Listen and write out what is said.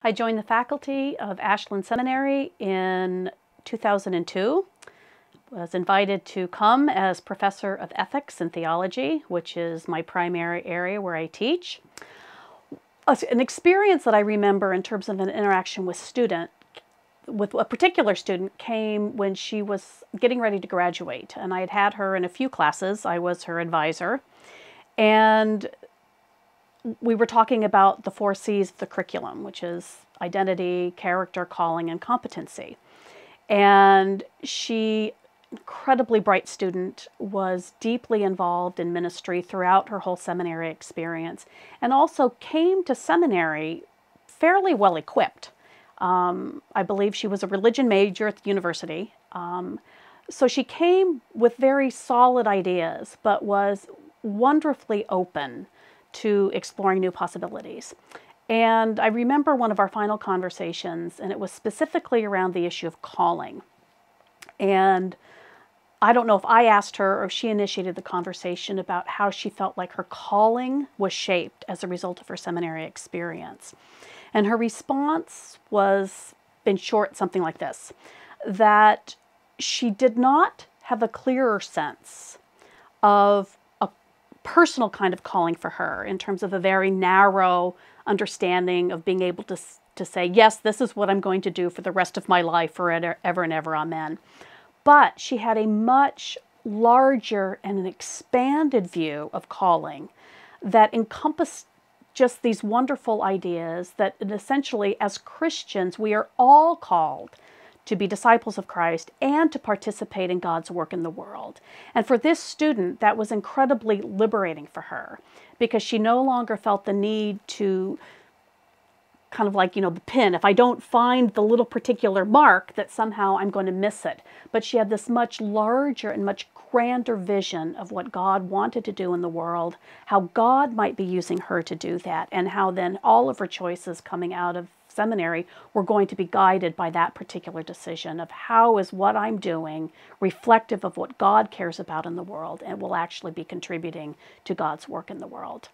I joined the faculty of Ashland Seminary in 2002. Was invited to come as professor of ethics and theology, which is my primary area where I teach. An experience that I remember in terms of an interaction with a particular student came when she was getting ready to graduate. And I had her in a few classes. I was her advisor. And we were talking about the 4 C's of the curriculum, which is identity, character, calling, and competency. And she, incredibly bright student, was deeply involved in ministry throughout her whole seminary experience, and also came to seminary fairly well equipped. I believe she was a religion major at the university. So she came with very solid ideas, but was wonderfully open to exploring new possibilities. And I remember one of our final conversations, and it was specifically around the issue of calling. And I don't know if I asked her or if she initiated the conversation about how she felt like her calling was shaped as a result of her seminary experience. And her response was, in short, something like this: that she did not have a clearer sense of a personal kind of calling for her in terms of a very narrow understanding of being able to say, yes, this is what I'm going to do for the rest of my life, forever and ever, amen. But she had a much larger and an expanded view of calling that encompassed just these wonderful ideas that essentially, as Christians, we are all called to be disciples of Christ and to participate in God's work in the world. And for this student, that was incredibly liberating for her, because she no longer felt the need to kind of like, the pin. If I don't find the little particular mark, that somehow I'm going to miss it. But she had this much larger and much grander vision of what God wanted to do in the world, how God might be using her to do that, and how then all of her choices coming out of seminary were going to be guided by that particular decision of how is what I'm doing reflective of what God cares about in the world and will actually be contributing to God's work in the world.